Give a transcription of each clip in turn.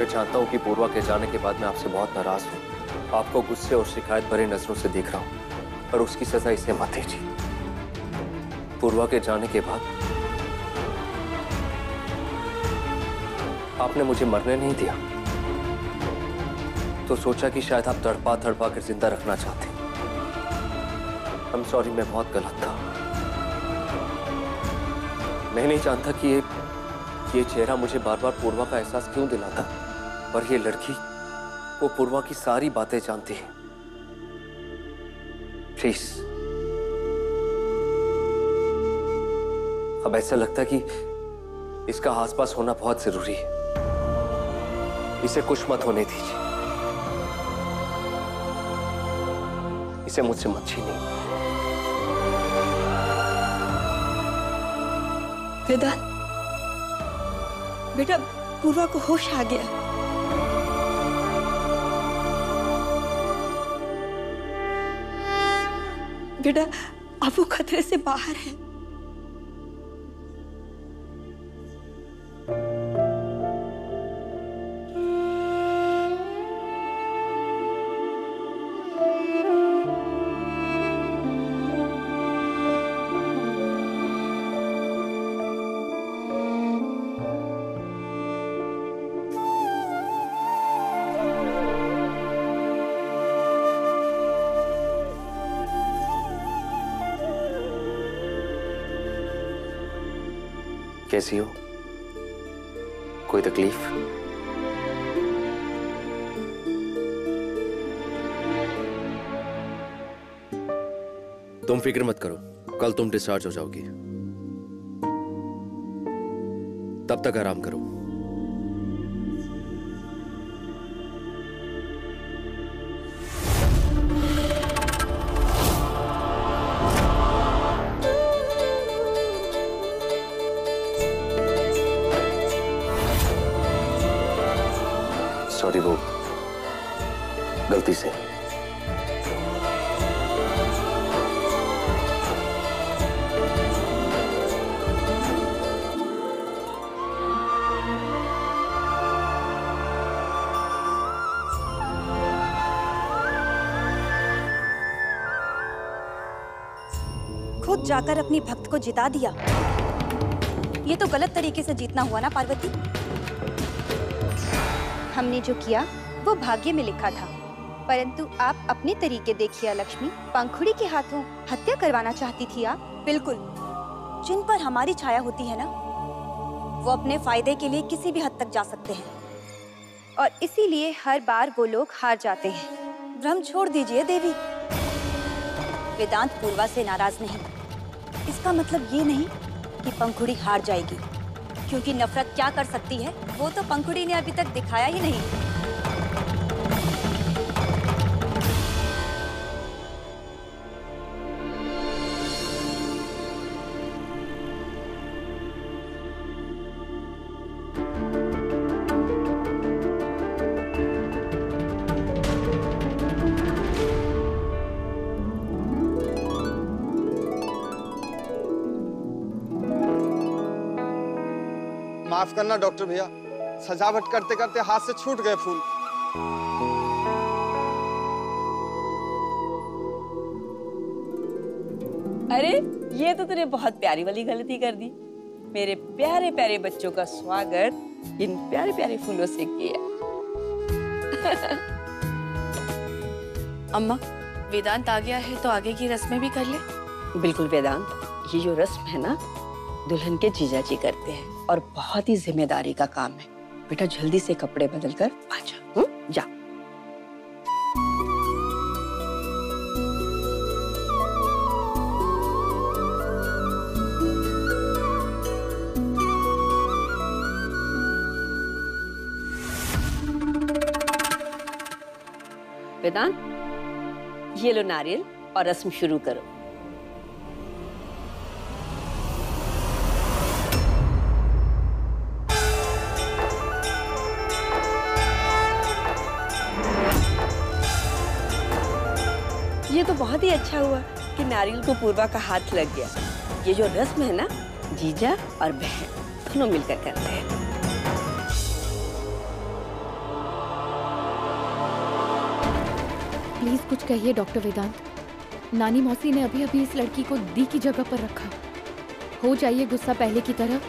जानता हूँ कि पूर्वा के जाने के बाद मैं आपसे बहुत नाराज हूँ। आपको गुस्से और शिकायत भरे नजरों से देख रहा हूँ, पर उसकी सजा इसे मत दीजिए। पूर्वा के जाने के बाद आपने मुझे मरने नहीं दिया, तो सोचा कि शायद आप तड़पा तड़पा कर जिंदा रखना चाहते। I'm sorry, मैं बहुत गलत था। मैं नहीं जानता कि ये चेहरा मुझे बार बार पूर्वा का एहसास क्यों दिलाता, पर ये लड़की वो पूर्वा की सारी बातें जानती है। प्लीज, अब ऐसा लगता है कि इसका आसपास होना बहुत जरूरी है। इसे कुछ मत होने दीजिए, इसे मुझसे मत छीनिए। वेदांत, बेटा पूर्वा को होश आ गया। बेटा अब वो खतरे से बाहर है। कैसी हो? कोई तकलीफ? तुम फिक्र मत करो, कल तुम डिस्चार्ज हो जाओगी। तब तक आराम करो। सॉरी, वो गलती से। खुद जाकर अपनी भक्त को जिता दिया। ये तो गलत तरीके से जीतना हुआ ना पार्वती। हमने जो किया वो भाग्य में लिखा था, परंतु आप अपने तरीके देखिए लक्ष्मी। पंखुड़ी के हाथों हत्या करवाना चाहती थी आप। बिल्कुल, जिन पर हमारी छाया होती है ना, वो अपने फायदे के लिए किसी भी हद तक जा सकते हैं, और इसीलिए हर बार वो लोग हार जाते हैं। भ्रम छोड़ दीजिए देवी। वेदांत पूर्वा से नाराज नहीं, इसका मतलब ये नहीं कि पंखुड़ी हार जाएगी, क्योंकि नफरत क्या कर सकती है वो तो पंखुड़ी ने अभी तक दिखाया ही नहीं। माफ करना डॉक्टर भैया, सजावट करते करते हाथ से छूट गए फूल। अरे ये तो तूने बहुत प्यारी वाली गलती कर दी। मेरे प्यारे प्यारे बच्चों का स्वागत इन प्यारे प्यारे फूलों से किया। अम्मा, वेदांत आ गया है तो आगे की रस्में भी कर ले। बिल्कुल वेदांत, ये जो रस्म है ना, दुल्हन के जीजा जी करते हैं और बहुत ही जिम्मेदारी का काम है। बेटा जल्दी से कपड़े बदल कर आ जा। जा। वेदांत, ये लो नारियल और रस्म शुरू करो। ये तो बहुत ही अच्छा हुआ कि नारियल को पूर्वा का हाथ लग गया। ये जो रस्म है ना, जीजा और बहन दोनों मिलकर करते हैं। प्लीज कुछ कहिए डॉक्टर वेदांत। नानी मौसी ने अभी अभी इस लड़की को दी की जगह पर रखा। हो जाइए गुस्सा पहले की तरह।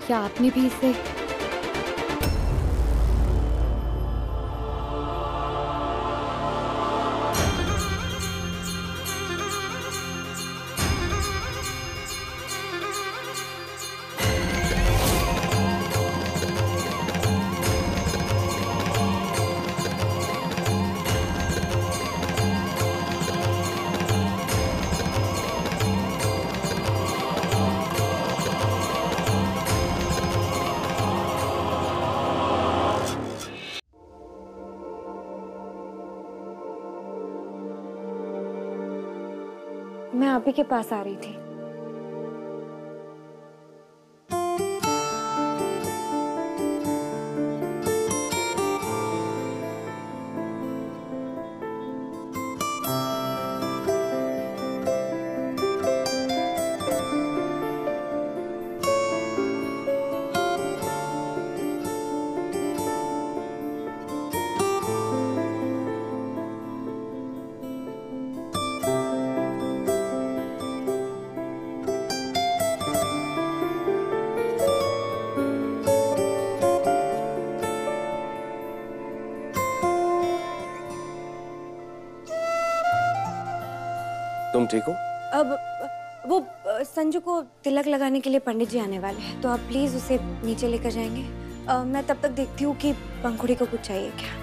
क्या आपने भी इसे... मैं आप ही के पास आ रही थी। तुम ठीक हो? अब वो संजू को तिलक लगाने के लिए पंडित जी आने वाले हैं, तो आप प्लीज उसे नीचे लेकर जाएंगे। मैं तब तक देखती हूँ कि पंखुड़ी को कुछ चाहिए क्या।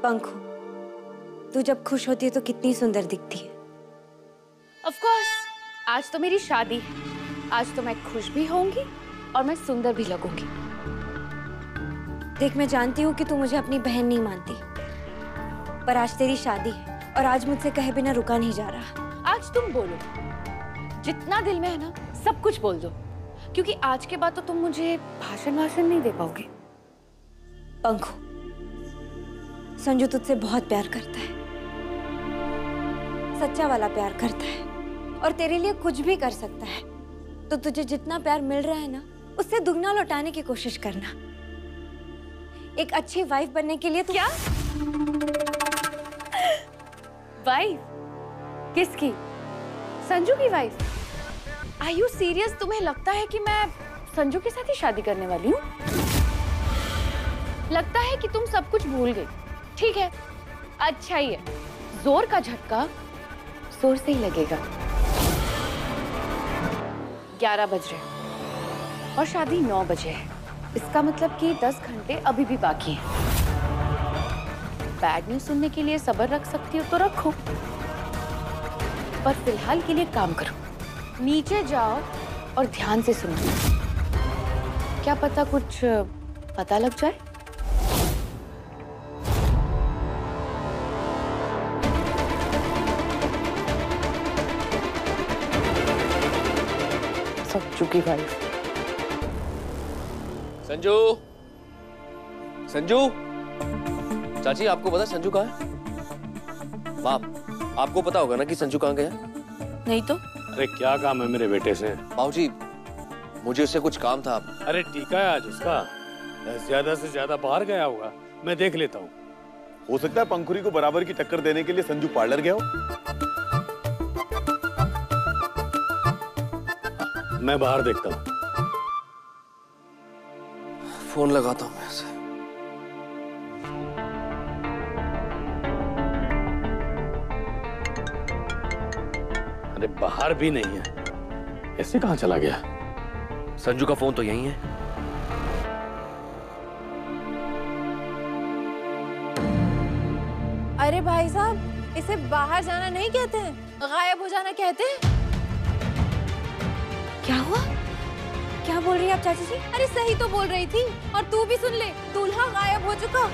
पंखु, तू जब खुश होती है तो कितनी सुंदर दिखती है। ऑफ कोर्स, आज तो मेरी शादी है। आज तो मैं खुश भी होंगी और मैं सुंदर भी लगूंगी। देख, मैं जानती हूँ कि तू मुझे अपनी बहन नहीं मानती, पर आज तेरी शादी है और आज मुझसे कहे बिना रुका नहीं जा रहा। आज तुम बोलो, जितना दिल में है ना सब कुछ बोल दो, क्योंकि आज के बाद तो तुम मुझे भाषण नहीं दे पाओगे। पंखु, संजू तुझसे बहुत प्यार करता है, सच्चा वाला प्यार करता है और तेरे लिए कुछ भी कर सकता है। तो तुझे जितना प्यार मिल रहा है ना, उससे दुगना लौटाने की कोशिश करना। एक अच्छी वाइफ बनने के लिए क्या वाइफ? किसकी? संजू की वाइफ? Are you serious? तुम्हें लगता है कि मैं संजू के साथ ही शादी करने वाली हूँ? लगता है कि तुम सब कुछ भूल गई। ठीक है, अच्छा ही है। जोर का झटका जोर से ही लगेगा। 11 बज रहे और शादी 9 बजे है। इसका मतलब कि 10 घंटे अभी भी बाकी हैं। बैड न्यूज सुनने के लिए सब्र रख सकती हो तो रखो, पर फिलहाल के लिए काम करो। नीचे जाओ और ध्यान से सुनो। क्या पता कुछ पता लग जाए। संजू की वाइफ। संजू, संजू, चाची आपको पता संजू कहाँ है? माँ, आपको पता होगा ना कि संजू कहाँ गया? नहीं तो। अरे क्या काम है मेरे बेटे से? बाबूजी, मुझे उससे कुछ काम था। अरे टीका है आज उसका, ज्यादा से ज्यादा बाहर गया होगा, मैं देख लेता हूँ। हो सकता है पंखुड़ी को बराबर की टक्कर देने के लिए संजू पार्लर गया हो। मैं बाहर देखता हूँ। फोन लगाता हूँ मैं उसे। अरे बाहर भी नहीं है, ऐसे कहाँ चला गया? संजू का फोन तो यहीं है। अरे भाई साहब, इसे बाहर जाना नहीं कहते हैं, गायब हो जाना कहते हैं। क्या हुआ? क्या बोल रही है आप चाची जी? अरे सही तो बोल रही थी, और तू भी सुन ले, दूल्हा गायब हो चुका।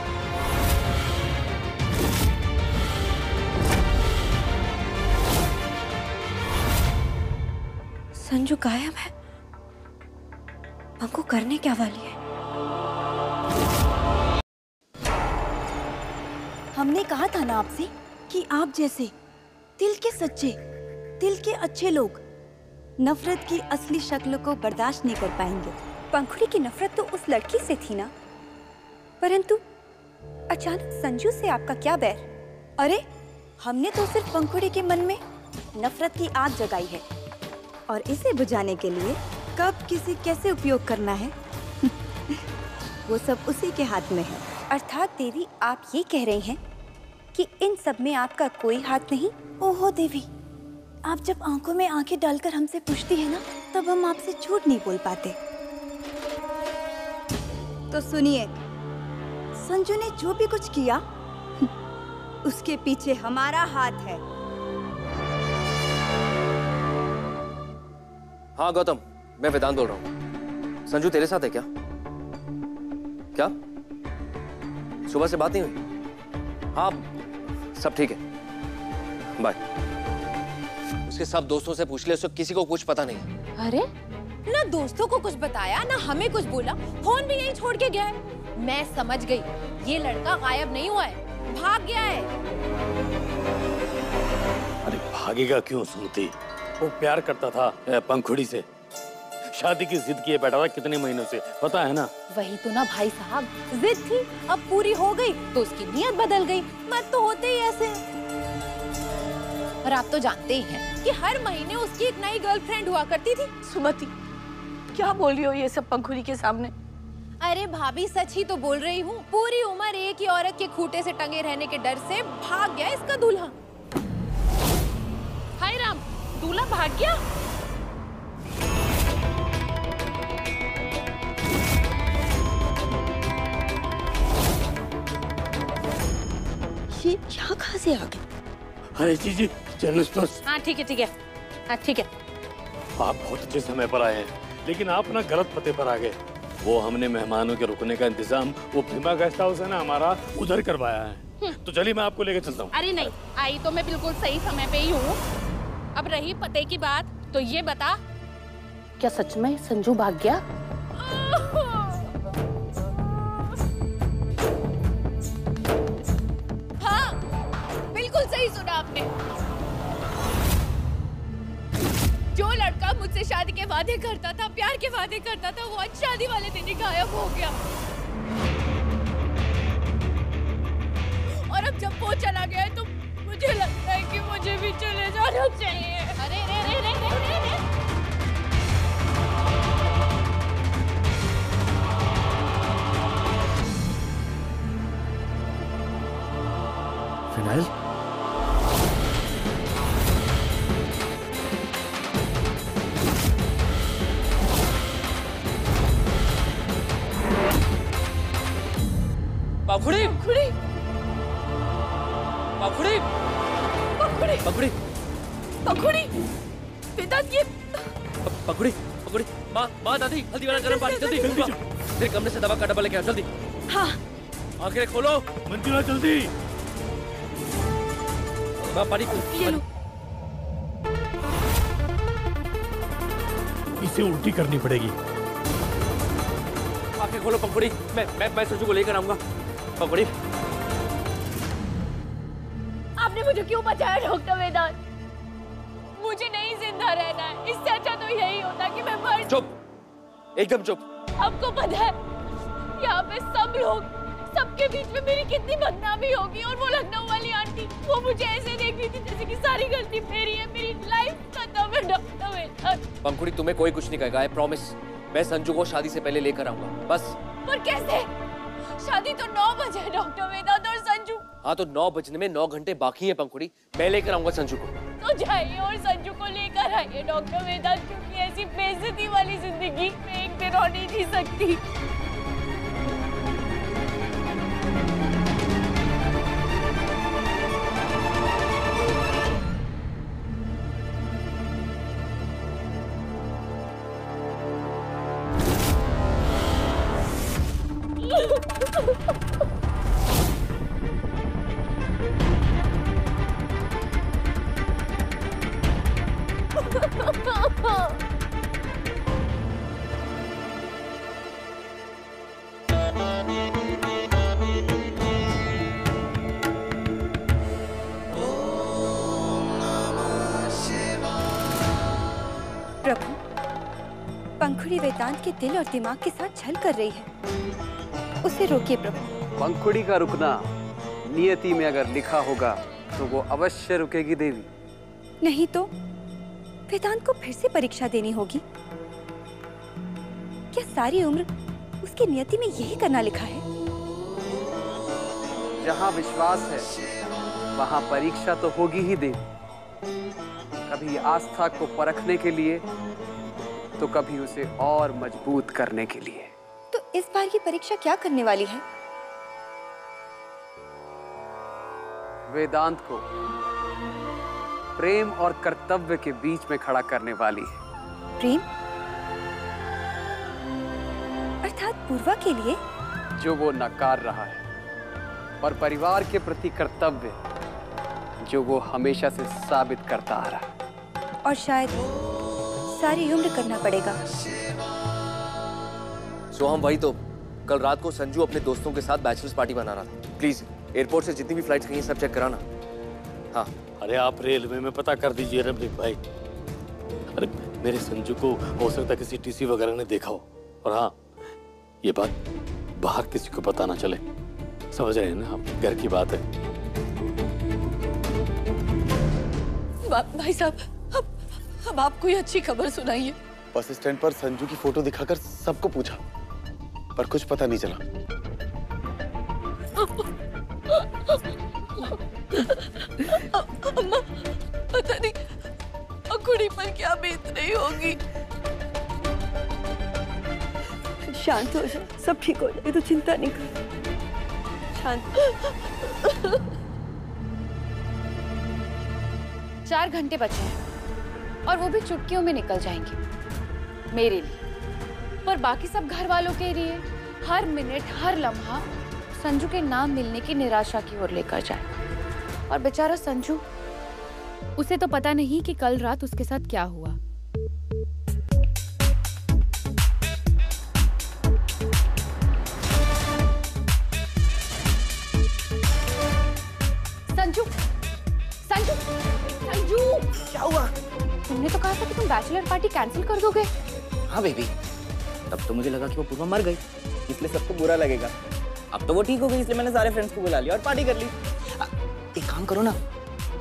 संजू गायब है? पंखु करने क्या वाली है? हमने कहा था ना आपसे कि आप जैसे दिल के सच्चे, दिल के अच्छे लोग नफरत की असली शक्ल को बर्दाश्त नहीं कर पाएंगे। पंखुड़ी की नफरत तो उस लड़की से थी ना, परंतु अचानक संजू से आपका क्या बैर? अरे हमने तो सिर्फ पंखुड़ी के मन में नफरत की आग जगाई है और इसे बुझाने के लिए कब किसी कैसे उपयोग करना है वो सब उसी के हाथ में है। अर्थात देवी, आप ये कह रही हैं कि इन सब में आपका कोई हाथ नहीं? ओहो देवी, आप जब आंखों में आंखें डालकर हमसे पूछती है ना, तब हम आपसे झूठ नहीं बोल पाते। तो सुनिए, संजू ने जो भी कुछ किया उसके पीछे हमारा हाथ है। हाँ गौतम, मैं वेदांत बोल रहा हूँ। संजू तेरे साथ है क्या? क्या सुबह से बात नहीं हुई? हाँ सब ठीक है, बाय। उसके सब दोस्तों से पूछ ले, उसको किसी को कुछ पता नहीं। अरे ना दोस्तों को कुछ बताया ना हमें कुछ बोला, फोन भी यहीं छोड़ के गया है। मैं समझ गई, ये लड़का गायब नहीं हुआ है, भाग गया है। अरे भागेगा क्यों सुनती? वो प्यार करता था पंखुड़ी से, शादी की जिद किए बैठा था कितने महीनों से, पता है ना? वही तो ना भाई साहब, जिद थी, अब पूरी हो गई तो उसकी नीयत बदल गई। मत तो होते ही ऐसे। और आप तो जानते ही हैं कि हर महीने उसकी एक नई गर्लफ्रेंड हुआ करती थी। सुमति, क्या बोल रही हो ये सब पंखुड़ी के सामने? अरे भाभी सच ही तो बोल रही हूँ। पूरी उम्र एक ही औरत के खूंटे से टंगे रहने के डर से भाग गया इसका दूल्हा। हाय राम, दूल्हा भाग गया? ये यहाँ कहाँ से आ गए? अरे जी चलो तो। हाँ ठीक है ठीक है, हाँ ठीक है। आप बहुत अच्छे समय पर आए हैं, लेकिन आप ना गलत पते पर आ गए। वो हमने मेहमानों के रुकने का इंतजाम वो भीमा गेस्ट हाउस है ना हमारा, उधर करवाया है। तो चलिए मैं आपको लेकर चलता हूँ। अरे नहीं, आई तो मैं बिल्कुल सही समय पे ही हूँ। अब रही पते की बात, तो ये बता, क्या सच में संजू भाग गया? हाँ बिल्कुल सही सुना आपने। जो लड़का मुझसे शादी के वादे करता था, प्यार के वादे करता था, वो आज शादी वाले दिन ही गायब हो गया। और अब जब वो चला गया है तो मुझे लगता है कि मुझे भी चले जाना चाहिए। अरे रे रे रे रे रे रे। फिनाइल? पंखुड़ी! पंखुड़ी! पंखुड़ी! पंखुड़ी! पंखुड़ी! पंखुड़ी! वेदांत ये पंखुड़ी! पंखुड़ी! माँ दादी, हल्दी वाला गर्म पानी जल्दी! फिर कमरे से दवा का डब्बा लेके आओ जल्दी। हाँ। आंखें खोलो। मंजुला जल्दी। माँ पानी ये लो। इसे उल्टी करनी पड़ेगी। आंखें खोलो पंखुड़ी, मैं संजू को लेकर आऊंगा। पंखुड़ी! आपने मुझे क्यों बचाया डॉक्टर वेदांत? मुझे नहीं जिंदा रहना है, इससे अच्छा तो यही होता कि मैं मर। चुप, एकदम चुप। आपको पता है यहाँ पे सब लोग, सबके बीच में मेरी कितनी बदनामी होगी। और वो लखनऊ वाली आंटी, वो मुझे ऐसे देख रही थी जैसे कि सारी गलती मेरी है, मेरी लाइफ खत्म है डॉक्टर वेदांत। पंखुड़ी तुम्हें कोई कुछ नहीं कहेगा, आई प्रॉमिस। मैं संजू को शादी से पहले लेकर आऊंगा, बस। पर कैसे? शादी तो 9 बजे है डॉक्टर वेदांत और संजू। हाँ तो 9 बजने में 9 घंटे बाकी है पंखुड़ी, मैं लेकर आऊंगा संजू को। तो जाइए और संजू को लेकर आइए डॉक्टर वेदांत, क्योंकि ऐसी बेइज्जती वाली जिंदगी में एक दिन और नहीं जी सकती। प्रभु, पंखुड़ी वेदांत के दिल और दिमाग के साथ छल कर रही है। उसे रोकिए प्रभु। पंखुड़ी का रुकना नियति में अगर लिखा होगा तो वो अवश्य रुकेगी देवी। नहीं तो वेदांत को फिर से परीक्षा देनी होगी। क्या सारी उम्र उसकी नियति में यही करना लिखा है? जहाँ विश्वास है वहाँ परीक्षा तो होगी ही देवी। कभी आस्था को परखने के लिए तो कभी उसे और मजबूत करने के लिए। तो इस बार की परीक्षा क्या करने वाली है? वेदांत को प्रेम और कर्तव्य के बीच में खड़ा करने वाली है। प्रेम अर्थात पूर्वा के लिए? जो वो नकार रहा है, और परिवार के प्रति कर्तव्य जो वो हमेशा से साबित करता आ रहा है। और शायद सारी उम्र करना पड़ेगा। सो हम वही तो कल रात को संजू अपने दोस्तों के साथ बैचलर्स पार्टी मना रहा था। प्लीज एयरपोर्ट से जितनी भी फ्लाइट्स गई हैं सब चेक कराना। हाँ। अरे आप रेलवे में पता कर दीजिए रमनीक भाई। अरे मेरे संजू को हो सकता है किसी टीसी वगैरह ने देखा हो। और हाँ, ये बात बाहर किसी को पता ना चले। समझ रहे हैं ना आप? घर की बात है। भाई साहब, अब आप कोई अच्छी खबर सुनाइए। बस स्टैंड पर संजू की फोटो दिखाकर सबको पूछा, पर कुछ पता नहीं चला। अम्मा, पता नहीं पंखुड़ी पर क्या बीत रही होगी। शांत हो जाओ, सब ठीक हो जाए, तो चिंता नहीं कर। शांत। 4 घंटे बचे हैं और वो भी चुटकियों में निकल जाएंगे मेरे लिए। पर बाकी सब घर वालों के लिए हर मिनट हर लम्हा संजू के नाम मिलने की निराशा की ओर लेकर जाए। और बेचारा संजू, उसे तो पता नहीं कि कल रात उसके साथ क्या हुआ। संजू, संजू, संजू, क्या हुआ? तुमने तो कहा था कि तुम बैचलर पार्टी कैंसिल कर दोगे। हाँ बेबी, तब तो मुझे लगा कि वो पूर्वा मर गई, इसलिए सबको बुरा लगेगा। अब तो वो ठीक हो गई, इसलिए मैंने सारे फ्रेंड्स को बुला लिया और पार्टी कर ली। एक काम करो ना,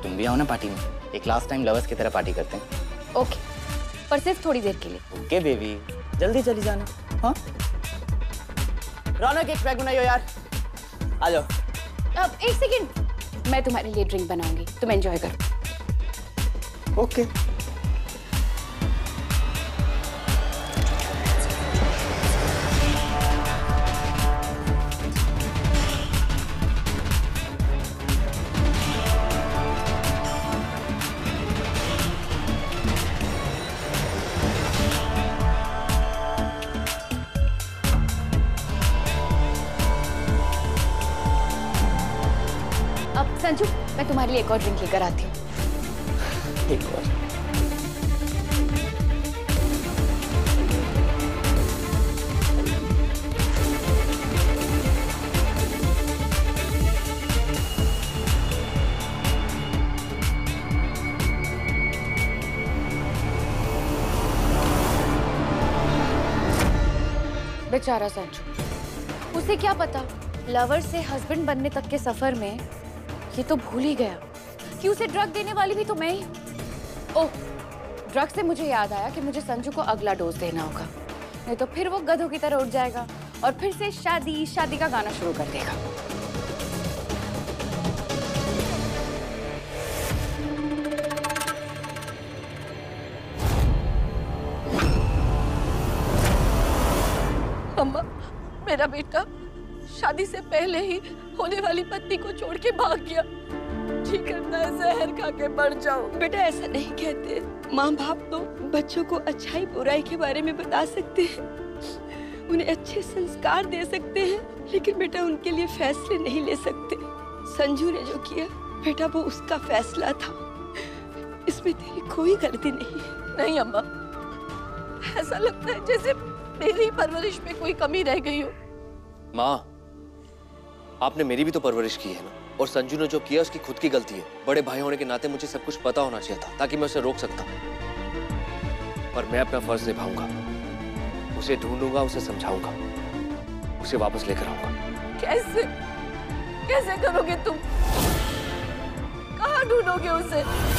तुम भी आओ ना पार्टी में। एक लास्ट टाइम लवर्स की तरह पार्टी करते हैं। ओके, पर सिर्फ थोड़ी देर के लिए। ओके बेबी, जल्दी चली जाना। हाँ रौनक, एक पैक बनाइयो यार। आ जाओ। अब 1 सेकंड, मैं तुम्हारे लिए ड्रिंक बनाऊंगी, तुम एंजॉय करो। ओके। अब संजू, मैं तुम्हारे लिए एक और ड्रिंक लेकर आती हूँ। एक और। बेचारा संजू, उसे क्या पता लवर से हस्बैंड बनने तक के सफर में ये तो भूल ही गया कि उसे ड्रग देने वाली भी तो मैं ही। ओह, ड्रग से मुझे याद आया कि मुझे संजू को अगला डोज देना होगा, नहीं तो फिर वो गधों की तरह उठ जाएगा और फिर से शादी शादी का गाना शुरू कर देगा। अम्मा, मेरा बेटा शादी से पहले ही होने वाली पत्नी को छोड़ के भाग गया। जी करता है जहर खा के मर जाओ। बेटा ऐसा नहीं कहते। माँ बाप तो बच्चों को अच्छाई बुराई के बारे में बता सकते हैं, उन्हें अच्छे संस्कार दे सकते हैं, लेकिन बेटा उनके लिए फैसले नहीं ले सकते। संजू ने जो किया बेटा वो उसका फैसला था, इसमें तेरी कोई गलती नहीं है। नहीं अम्मा, ऐसा लगता है जैसे मेरी परवरिश में कोई कमी रह गई हो। माँ, आपने मेरी भी तो परवरिश की है ना, और संजू ने जो किया उसकी खुद की गलती है। बड़े भाई होने के नाते मुझे सब कुछ पता होना चाहिए था ताकि मैं उसे रोक सकता। पर मैं अपना फर्ज निभाऊंगा। उसे ढूंढूंगा, उसे समझाऊंगा, उसे वापस लेकर आऊंगा। कैसे कैसे करोगे तुम? कहाँ ढूंढोगे उसे?